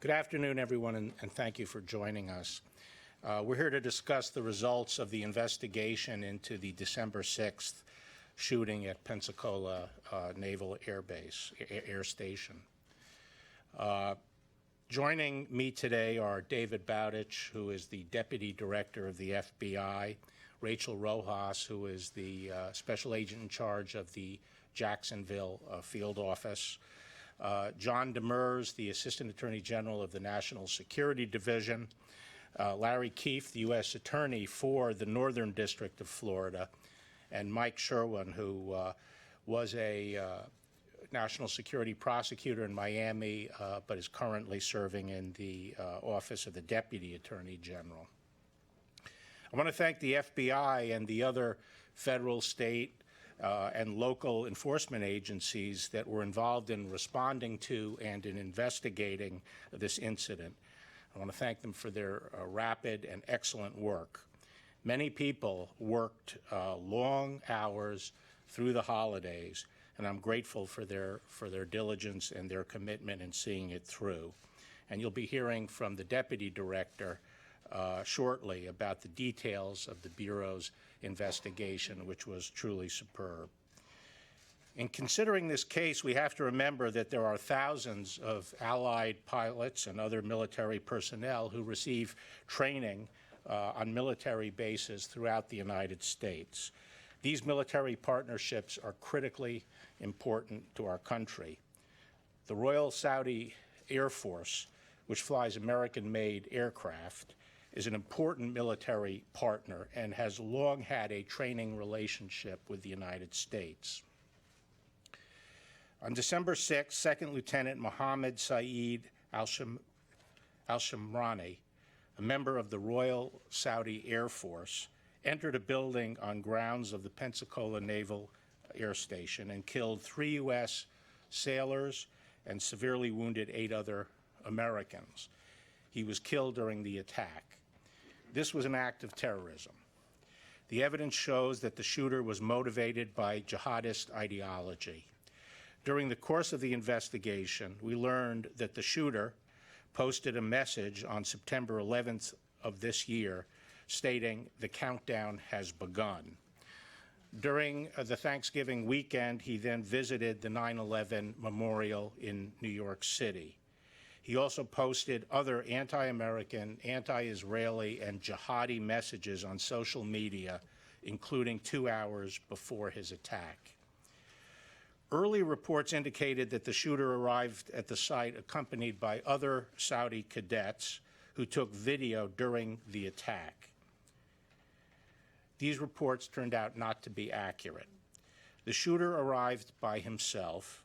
Good afternoon, everyone, and thank you for joining us. We're here to discuss the results of the investigation into the December 6th shooting at Pensacola Naval Air Station. Joining me today are David Bowdich, who is the Deputy Director of the FBI, Rachel Rojas, who is the Special Agent in charge of the Jacksonville Field Office, John Demers, the Assistant Attorney General of the National Security Division, Larry Keefe, the U.S. Attorney for the Northern District of Florida, and Mike Sherwin, who was a national security prosecutor in Miami, but is currently serving in the Office of the Deputy Attorney General. I want to thank the FBI and the other federal, state, and local enforcement agencies that were involved in responding to and in investigating this incident. I want to thank them for their rapid and excellent work. Many people worked long hours through the holidays, and I'm grateful for their diligence and their commitment in seeing it through. And you'll be hearing from the Deputy Director shortly about the details of the Bureau's investigation, which was truly superb. In considering this case, we have to remember that there are thousands of Allied pilots and other military personnel who receive training on military bases throughout the United States. These military partnerships are critically important to our country. The Royal Saudi Air Force, which flies American-made aircraft, is an important military partner and has long had a training relationship with the United States. On December 6, 2nd Lieutenant Mohammed Saeed al-Shamrani, a member of the Royal Saudi Air Force, entered a building on grounds of the Pensacola Naval Air Station and killed 3 U.S. sailors and severely wounded 8 other Americans. He was killed during the attack. This was an act of terrorism. The evidence shows that the shooter was motivated by jihadist ideology. During the course of the investigation, we learned that the shooter posted a message on September 11th of this year stating, "The countdown has begun." During the Thanksgiving weekend, he then visited the 9/11 memorial in New York City. He also posted other anti-American, anti-Israeli, and jihadi messages on social media, including 2 hours before his attack. Early reports indicated that the shooter arrived at the site accompanied by other Saudi cadets who took video during the attack. These reports turned out not to be accurate. The shooter arrived by himself.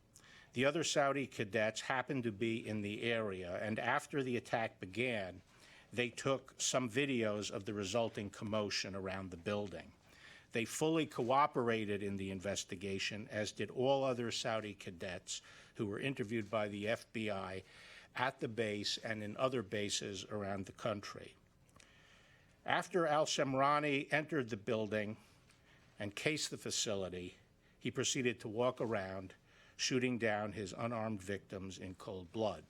The other Saudi cadets happened to be in the area, and after the attack began, they took some videos of the resulting commotion around the building. They fully cooperated in the investigation, as did all other Saudi cadets who were interviewed by the FBI at the base and in other bases around the country. After al-Shamrani entered the building and cased the facility, he proceeded to walk around, shooting down his unarmed victims in cold blood.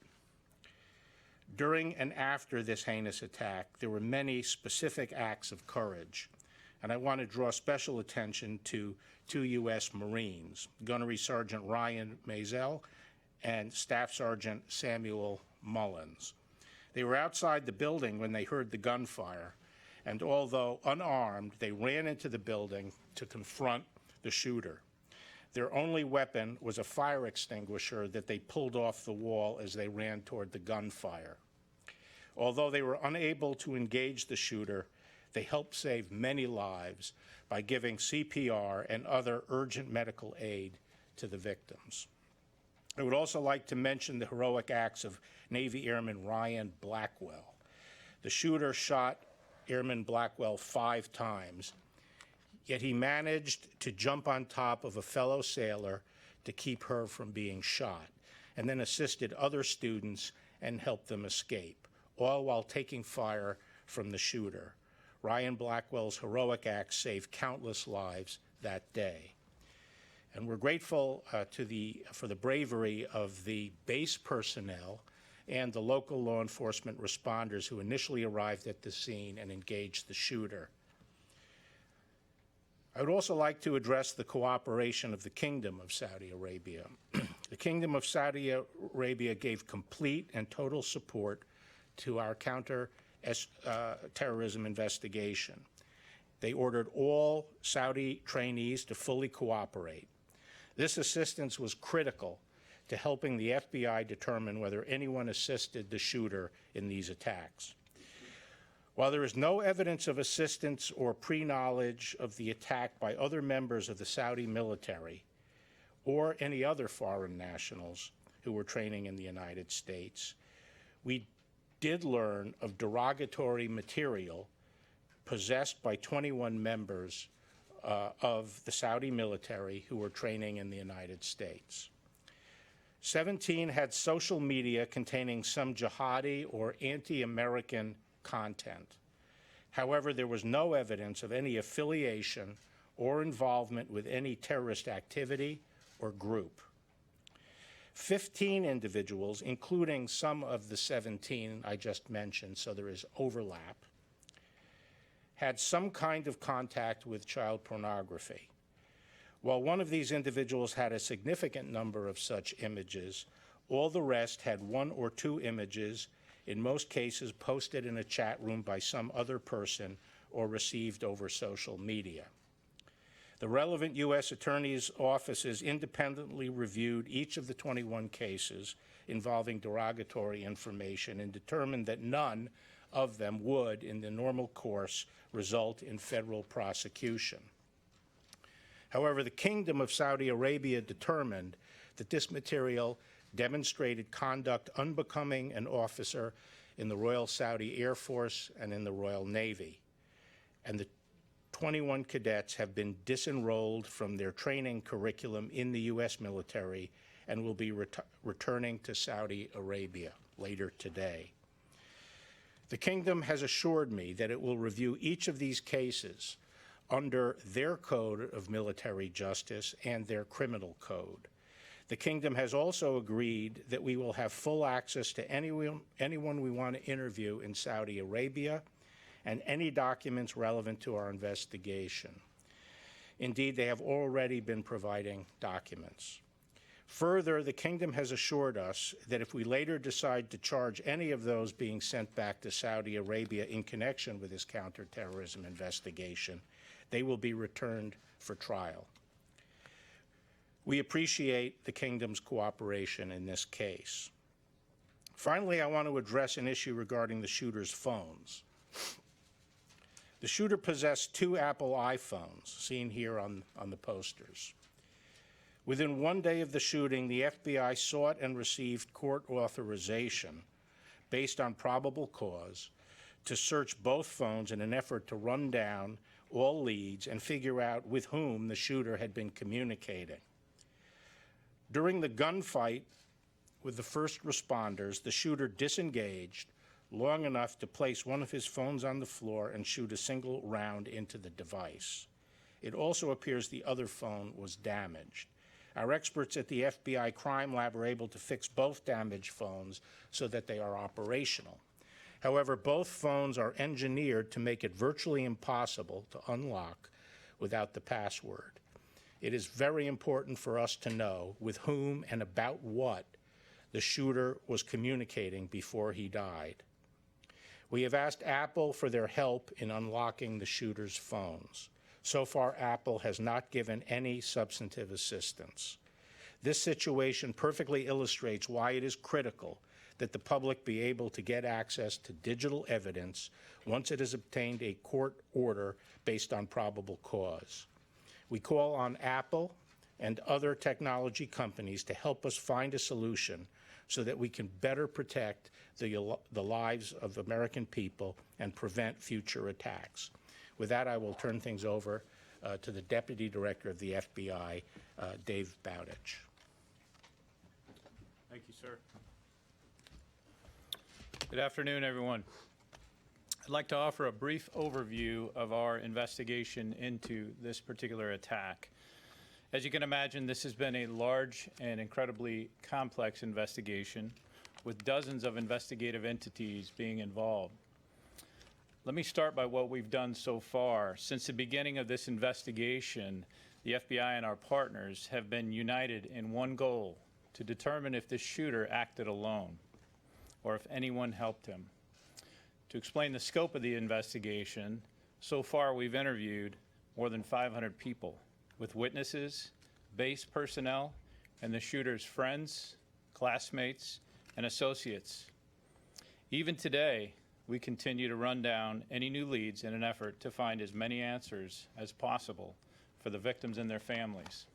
During and after this heinous attack, there were many specific acts of courage, and I want to draw special attention to 2 U.S. Marines, Gunnery Sergeant Ryan Maisel and Staff Sergeant Samuel Mullins. They were outside the building when they heard the gunfire, and although unarmed, they ran into the building to confront the shooter. Their only weapon was a fire extinguisher that they pulled off the wall as they ran toward the gunfire. Although they were unable to engage the shooter, they helped save many lives by giving CPR and other urgent medical aid to the victims. I would also like to mention the heroic acts of Navy Airman Ryan Blackwell. The shooter shot Airman Blackwell 5 times, yet he managed to jump on top of a fellow sailor to keep her from being shot, and then assisted other students and helped them escape, all while taking fire from the shooter. Ryan Blackwell's heroic acts saved countless lives that day. And we're grateful for the bravery of the base personnel and the local law enforcement responders who initially arrived at the scene and engaged the shooter. I would also like to address the cooperation of the Kingdom of Saudi Arabia. The Kingdom of Saudi Arabia gave complete and total support to our counter-terrorism investigation. They ordered all Saudi trainees to fully cooperate. This assistance was critical to helping the FBI determine whether anyone assisted the shooter in these attacks. While there is no evidence of assistance or pre-knowledge of the attack by other members of the Saudi military or any other foreign nationals who were training in the United States, we did learn of derogatory material possessed by 21 members of the Saudi military who were training in the United States. 17 had social media containing some jihadi or anti-American content. However, there was no evidence of any affiliation or involvement with any terrorist activity or group. 15 individuals, including some of the 17 I just mentioned, so there is overlap, had some kind of contact with child pornography. While one of these individuals had a significant number of such images, all the rest had one or two images, in most cases posted in a chat room by some other person or received over social media. The relevant U.S. attorneys' offices independently reviewed each of the 21 cases involving derogatory information and determined that none of them would, in the normal course, result in federal prosecution. However, the Kingdom of Saudi Arabia determined that this material demonstrated conduct unbecoming an officer in the Royal Saudi Air Force and in the Royal Navy, and the 21 cadets have been disenrolled from their training curriculum in the U.S. military and will be returning to Saudi Arabia later today. The Kingdom has assured me that it will review each of these cases under their code of military justice and their criminal code. The Kingdom has also agreed that we will have full access to anyone we want to interview in Saudi Arabia and any documents relevant to our investigation. Indeed, they have already been providing documents. Further, the Kingdom has assured us that if we later decide to charge any of those being sent back to Saudi Arabia in connection with this counterterrorism investigation, they will be returned for trial. We appreciate the Kingdom's cooperation in this case. Finally, I want to address an issue regarding the shooter's phones. The shooter possessed 2 Apple iPhones, seen here on the posters. Within one day of the shooting, the FBI sought and received court authorization, based on probable cause, to search both phones in an effort to run down all leads and figure out with whom the shooter had been communicating. During the gunfight with the first responders, the shooter disengaged long enough to place one of his phones on the floor and shoot a single round into the device. It also appears the other phone was damaged. Our experts at the FBI crime lab were able to fix both damaged phones so that they are operational. However, both phones are engineered to make it virtually impossible to unlock without the password. It is very important for us to know with whom and about what the shooter was communicating before he died. We have asked Apple for their help in unlocking the shooter's phones. So far, Apple has not given any substantive assistance. This situation perfectly illustrates why it is critical that the public be able to get access to digital evidence once it has obtained a court order based on probable cause. We call on Apple and other technology companies to help us find a solution so that we can better protect the lives of American people and prevent future attacks. With that, I will turn things over to the Deputy Director of the FBI, Dave Bowdich. Thank you, sir. Good afternoon, everyone. I'd like to offer a brief overview of our investigation into this particular attack. As you can imagine, this has been a large and incredibly complex investigation. with dozens of investigative entities being involved. Let me start by what we've done so far. Since the beginning of this investigation, the FBI and our partners have been united in one goal: to determine if the shooter acted alone or if anyone helped him. To explain the scope of the investigation, so far we've interviewed more than 500 people, with witnesses, base personnel, and the shooter's friends, classmates, and associates. Even today, we continue to run down any new leads in an effort to find as many answers as possible for the victims and their families.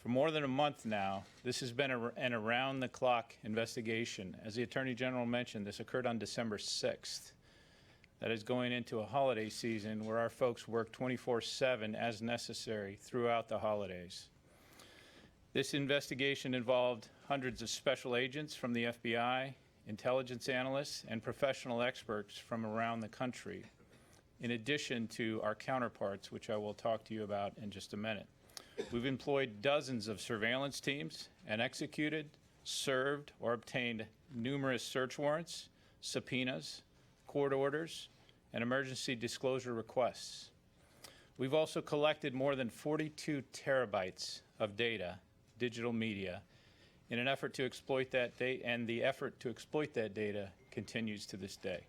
For more than a month now, this has been an around-the-clock investigation. As the Attorney General mentioned, this occurred on December 6th. That is going into a holiday season where our folks work 24/7 as necessary throughout the holidays. This investigation involved hundreds of special agents from the FBI, intelligence analysts, and professional experts from around the country, in addition to our counterparts, which I will talk to you about in just a minute. We've employed dozens of surveillance teams and executed, served, or obtained numerous search warrants, subpoenas, court orders, and emergency disclosure requests. We've also collected more than 42 terabytes of data, digital media, in an effort to exploit that data, and the effort to exploit that data continues to this day.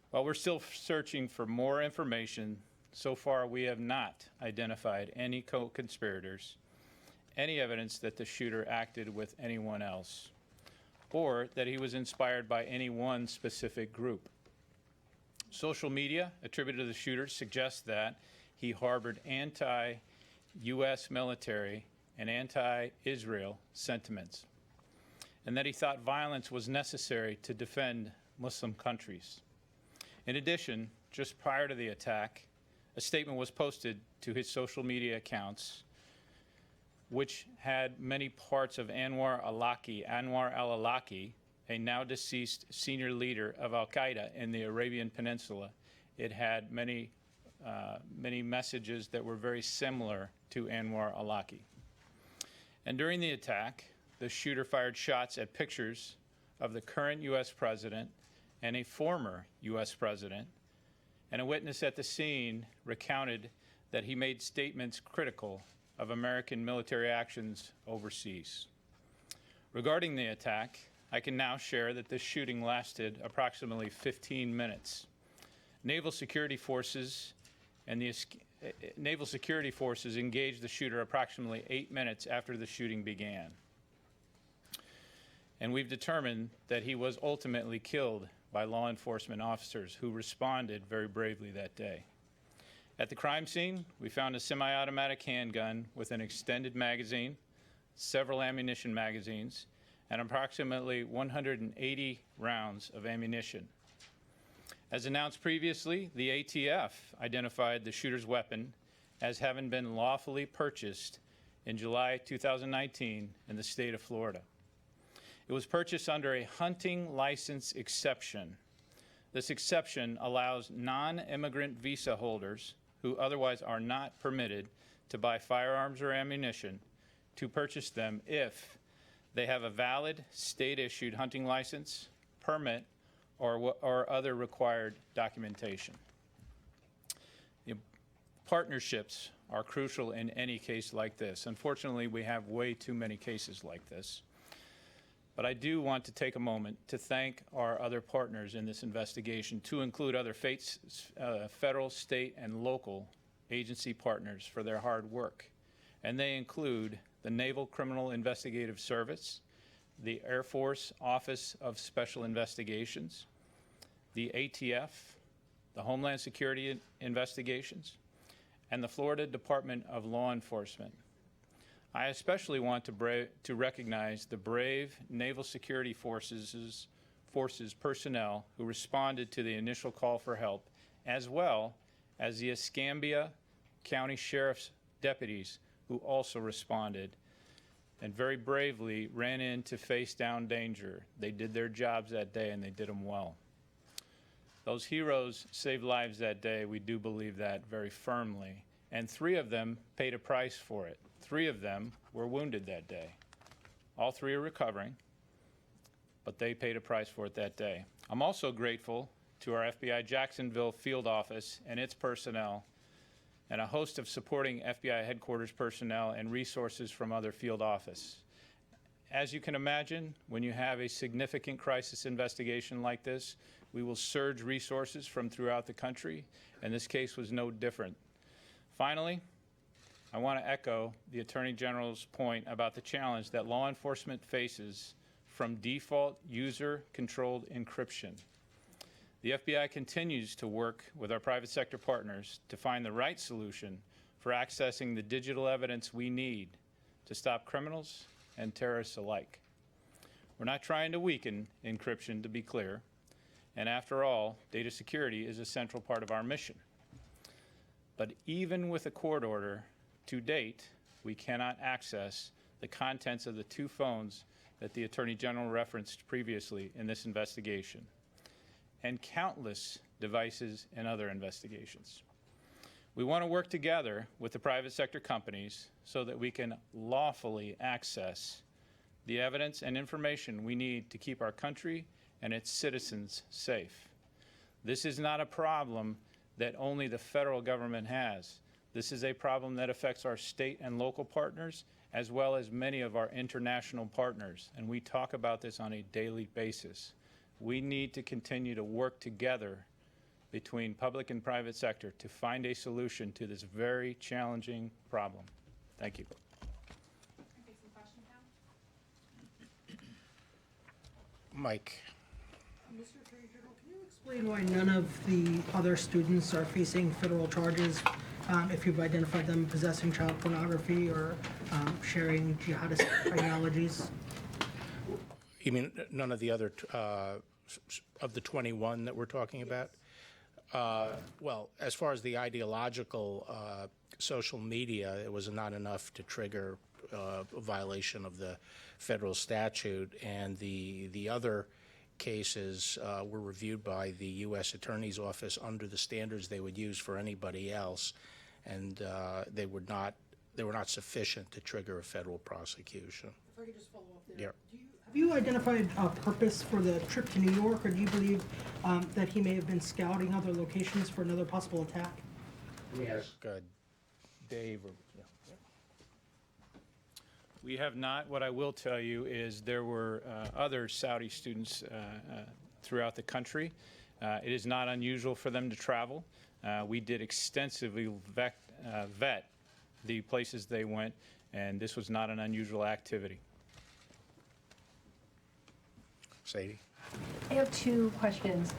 While we're still searching for more information, so far we have not identified any co-conspirators, any evidence that the shooter acted with anyone else, or that he was inspired by any one specific group. Social media attributed to the shooter suggests that he harbored anti-U.S. military and anti-Israel sentiments, and that he thought violence was necessary to defend Muslim countries. In addition, just prior to the attack, a statement was posted to his social media accounts, which had many parts of Anwar al-Awlaki, a now deceased senior leader of al-Qaeda in the Arabian Peninsula. It had many messages that were very similar to Anwar al-Awlaki. And during the attack, the shooter fired shots at pictures of the current U.S. president and a former U.S. president, and a witness at the scene recounted that he made statements critical of American military actions overseas. Regarding the attack, I can now share that this shooting lasted approximately 15 minutes. Naval security forces engaged the shooter approximately 8 minutes after the shooting began. And we've determined that he was ultimately killed by law enforcement officers who responded very bravely that day. At the crime scene, we found a semi-automatic handgun with an extended magazine, several ammunition magazines, and approximately 180 rounds of ammunition. As announced previously, the ATF identified the shooter's weapon as having been lawfully purchased in July 2019 in the state of Florida. It was purchased under a hunting license exception. This exception allows non-immigrant visa holders who otherwise are not permitted to buy firearms or ammunition to purchase them if they have a valid state-issued hunting license, permit, or other required documentation. Partnerships are crucial in any case like this. Unfortunately, we have way too many cases like this. But I do want to take a moment to thank our other partners in this investigation, to include other federal, state, and local agency partners for their hard work. And they include the Naval Criminal Investigative Service, the Air Force Office of Special Investigations, the ATF, the Homeland Security Investigations, and the Florida Department of Law Enforcement. I especially want to recognize the brave Naval Security Forces personnel who responded to the initial call for help, as well as the Escambia County Sheriff's deputies who also responded and very bravely ran in to face down danger. They did their jobs that day, and they did them well. Those heroes saved lives that day. We do believe that very firmly. And 3 of them paid a price for it. 3 of them were wounded that day. All 3 are recovering. but they paid a price for it that day. I'm also grateful to our FBI Jacksonville field office and its personnel, and a host of supporting FBI headquarters personnel and resources from other field office. As you can imagine, when you have a significant crisis investigation like this, we will surge resources from throughout the country, and this case was no different. Finally, I want to echo the Attorney General's point about the challenge that law enforcement faces from default user-controlled encryption. The FBI continues to work with our private sector partners to find the right solution for accessing the digital evidence we need to stop criminals and terrorists alike. We're not trying to weaken encryption, to be clear, and after all, data security is a central part of our mission. But even with a court order, to date, we cannot access the contents of the 2 phones that the Attorney General referenced previously in this investigation, and countless devices in other investigations. We want to work together with the private sector companies so that we can lawfully access the evidence and information we need to keep our country and its citizens safe. This is not a problem that only the federal government has. This is a problem that affects our state and local partners, as well as many of our international partners, and we talk about this on a daily basis. We need to continue to work together between public and private sector to find a solution to this very challenging problem. Thank you. Mike. Mr. Attorney General, can you explain why none of the other students are facing federal charges if you've identified them possessing child pornography or sharing jihadist ideologies? You mean none of the other, of the 21 that we're talking about? Well, as far as the ideological social media, it was not enough to trigger a violation of the federal statute, and the other cases were reviewed by the U.S. Attorney's Office under the standards they would use for anybody else, and they were not sufficient to trigger a federal prosecution. If I could just follow up there. Yeah. Have you identified a purpose for the trip to New York, or do you believe that he may have been scouting other locations for another possible attack? Yes. Good. Dave. Yeah. We have not. What I will tell you is there were other Saudi students throughout the country. It is not unusual for them to travel. We did extensively vet the places they went, and this was not an unusual activity. Sadie? I have 2 questions.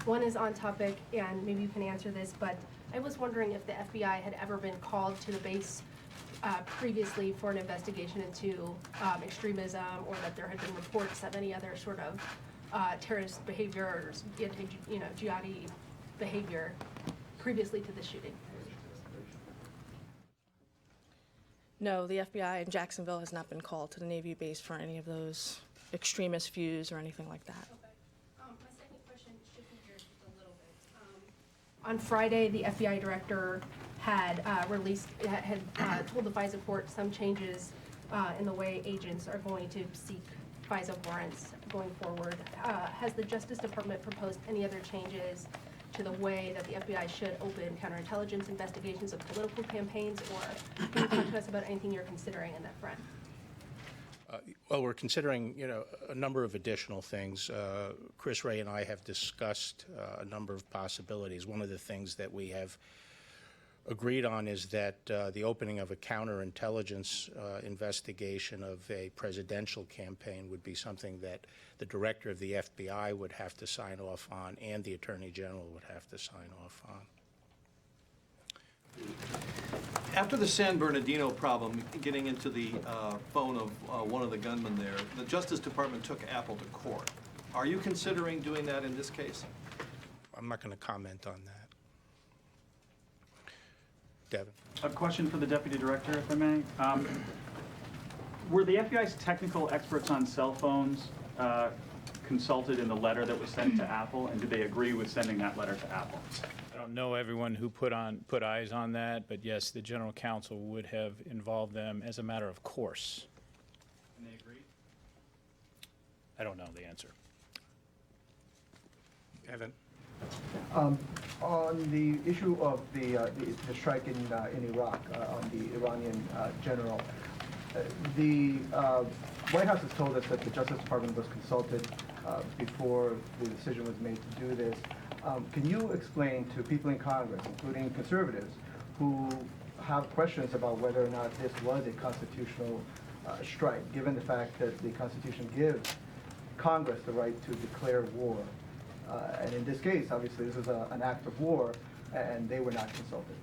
One is on topic, and maybe you can answer this, but I was wondering if the FBI had ever been called to the base previously for an investigation into extremism, or that there had been reports of any other sort of terrorist behavior or jihadi behavior previously to the shooting. No, the FBI in Jacksonville has not been called to the Navy base for any of those extremist views or anything like that. Okay. My second question, shifting gears just a little bit. On Friday, the FBI director had told the FISA court some changes in the way agents are going to seek FISA warrants going forward. Has the Justice Department proposed any other changes to the way that the FBI should open counterintelligence investigations of political campaigns, or can you talk to us about anything you're considering on that front? Well, we're considering, a number of additional things. Chris Ray and I have discussed a number of possibilities. One of the things that we have agreed on is that the opening of a counterintelligence investigation of a presidential campaign would be something that the director of the FBI would have to sign off on, and the Attorney General would have to sign off on. After the San Bernardino problem, getting into the phone of one of the gunmen there, the Justice Department took Apple to court. Are you considering doing that in this case? I'm not going to comment on that. Devin? A question for the Deputy Director, if I may. Were the FBI's technical experts on cell phones consulted in the letter that was sent to Apple, and did they agree with sending that letter to Apple? I don't know everyone who put eyes on that, but yes, the General Counsel would have involved them as a matter of course. And they agreed? I don't know the answer. Evan? On the issue of the strike in Iraq, on the Iranian general, the White House has told us that the Justice Department was consulted before the decision was made to do this. Can you explain to people in Congress, including conservatives, who have questions about whether or not this was a constitutional strike, given the fact that the Constitution gives Congress the right to declare war? And in this case, obviously, this is an act of war, and they were not consulted.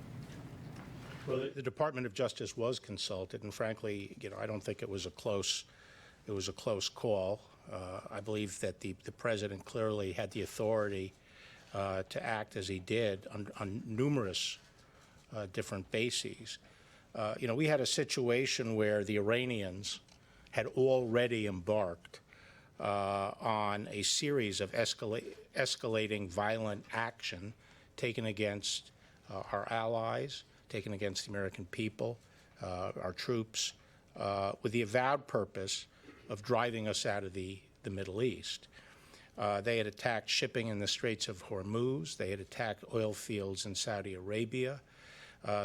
Well, the Department of Justice was consulted, and frankly, I don't think it was a close call. I believe that the president clearly had the authority to act as he did on numerous different bases. We had a situation where the Iranians had already embarked on a series of escalating violent action taken against our allies, taken against the American people, our troops, with the avowed purpose of driving us out of the Middle East. They had attacked shipping in the Straits of Hormuz. They had attacked oil fields in Saudi Arabia.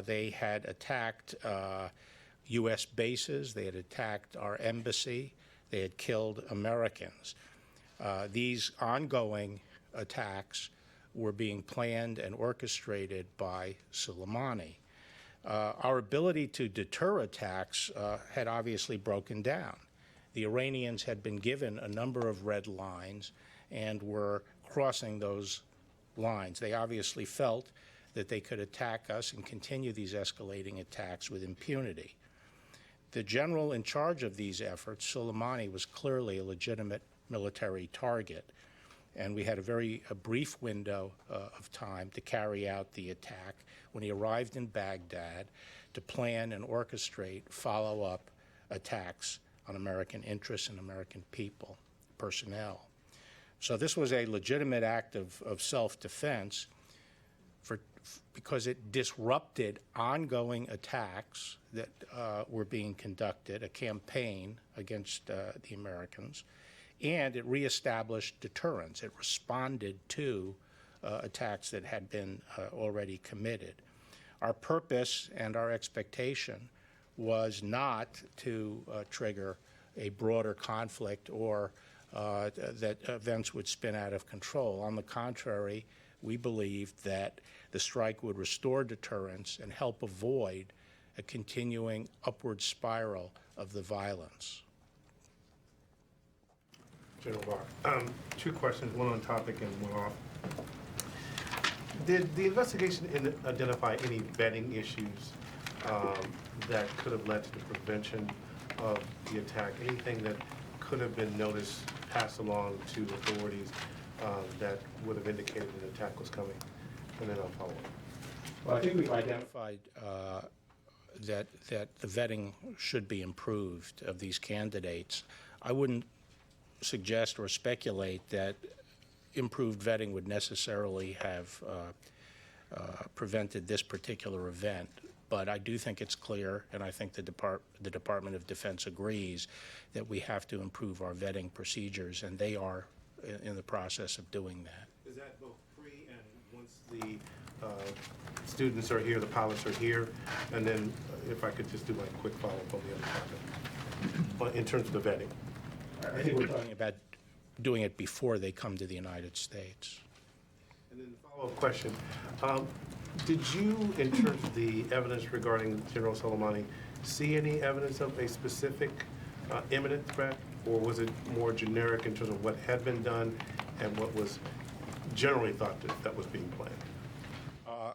They had attacked U.S. bases. They had attacked our embassy. They had killed Americans. These ongoing attacks were being planned and orchestrated by Soleimani. Our ability to deter attacks had obviously broken down. The Iranians had been given a number of red lines and were crossing those lines. They obviously felt that they could attack us and continue these escalating attacks with impunity. The general in charge of these efforts, Soleimani, was clearly a legitimate military target, and we had a brief window of time to carry out the attack when he arrived in Baghdad to plan and orchestrate follow-up attacks on American interests and American people, personnel. So this was a legitimate act of self-defense because it disrupted ongoing attacks that were being conducted, a campaign against the Americans, and it reestablished deterrence. It responded to attacks that had been already committed. Our purpose and our expectation was not to trigger a broader conflict or that events would spin out of control. On the contrary, we believed that the strike would restore deterrence and help avoid a continuing upward spiral of the violence. General Barr, two questions, one on topic and one off. Did the investigation identify any vetting issues that could have led to the prevention of the attack? Anything that could have been noticed, passed along to authorities that would have indicated an attack was coming? And then I'll follow up. Well, I think we've identified that the vetting should be improved of these candidates. I wouldn't suggest or speculate that improved vetting would necessarily have prevented this particular event. But I do think it's clear, and I think the Department of Defense agrees, that we have to improve our vetting procedures, and they are in the process of doing that. Is that both pre and once the students are here, the pilots are here? And then if I could just do my quick follow-up on the other topic, in terms of the vetting. I think we're talking about doing it before they come to the United States. And then the follow-up question. Did you, in terms of the evidence regarding General Soleimani, see any evidence of a specific imminent threat, or was it more generic in terms of what had been done and what was generally thought that was being planned?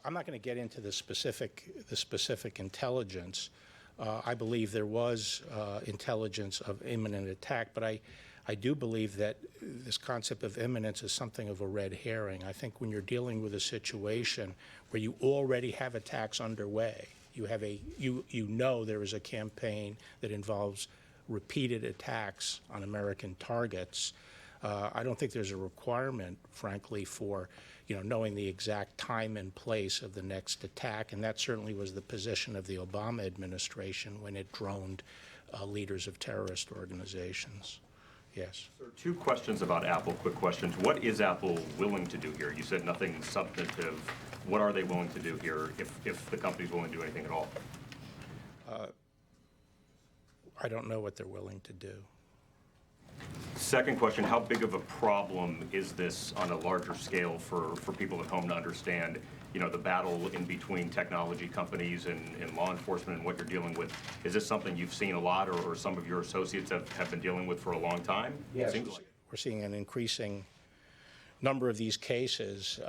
I'm not going to get into the specific intelligence. I believe there was intelligence of imminent attack, but I do believe that this concept of imminence is something of a red herring. I think when you're dealing with a situation where you already have attacks underway, you know there is a campaign that involves repeated attacks on American targets. I don't think there's a requirement, frankly, for knowing the exact time and place of the next attack, and that certainly was the position of the Obama administration when it droned leaders of terrorist organizations. yes. There are two questions about Apple, quick questions. What is Apple willing to do here? You said nothing substantive. What are they willing to do here if the company's willing to do anything at all? I don't know what they're willing to do. Second question, how big of a problem is this on a larger scale for people at home to understand, you know, the battle in between technology companies and law enforcement and what you're dealing with? Is this something you've seen a lot or some of your associates have been dealing with for a long time? Yes. Seems like. We're seeing an increasing number of these cases,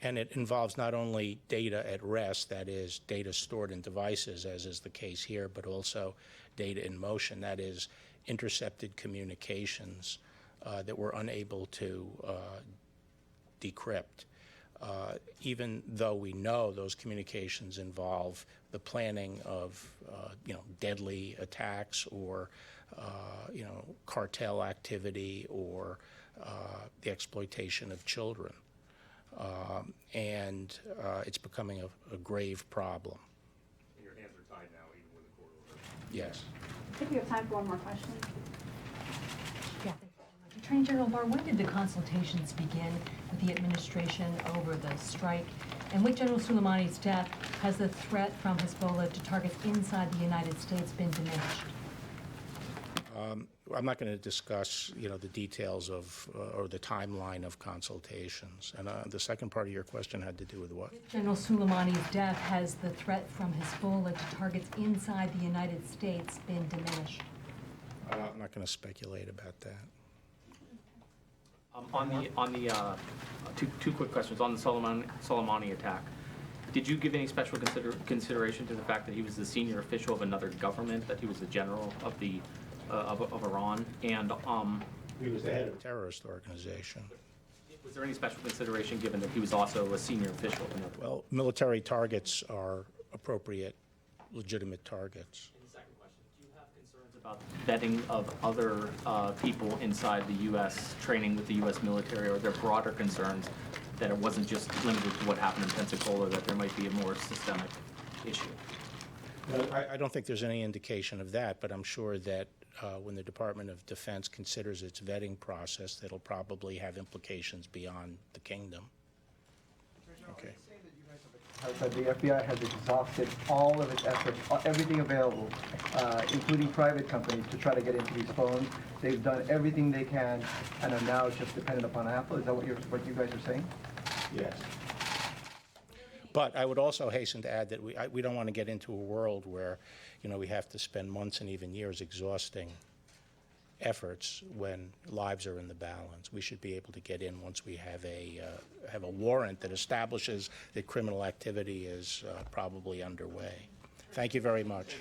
and it involves not only data at rest, that is, data stored in devices, as is the case here, but also data in motion, that is, intercepted communications that we're unable to decrypt. Even though we know those communications involve the planning of, deadly attacks or, cartel activity or the exploitation of children. And it's becoming a grave problem. And your hands are tied now, even with a court order. Yes. I think we have time for one more question. Yeah, thank you very much. Attorney General Barr, when did the consultations begin with the administration over the strike? And with General Soleimani's death, has the threat from Hezbollah to targets inside the United States been diminished? I'm not going to discuss, the details of or the timeline of consultations. And the second part of your question had to do with what? With General Soleimani's death, has the threat from Hezbollah to targets inside the United States been diminished? I'm not going to speculate about that. Two quick questions on the Soleimani attack. Did you give any special consideration to the fact that he was the senior official of another government, that he was the general of the of Iran, and He was the head of a terrorist organization. was there any special consideration given that he was also a senior official of another? Well, military targets are appropriate, legitimate targets. And the second question, do you have concerns about vetting of other people inside the U.S., training with the U.S. military, or are there broader concerns that it wasn't just limited to what happened in Pensacola, that there might be a more systemic issue? Well, I don't think there's any indication of that, but I'm sure that when the Department of Defense considers its vetting process, that'll probably have implications beyond the kingdom. Okay. That the FBI has exhausted all of its efforts, everything available, including private companies, to try to get into these phones. They've done everything they can and are now just dependent upon Apple. Is that what you guys are saying? Yes. But I would also hasten to add that we don't want to get into a world where, we have to spend months and even years exhausting efforts when lives are in the balance. We should be able to get in once we have a warrant that establishes that criminal activity is probably underway. Thank you very much.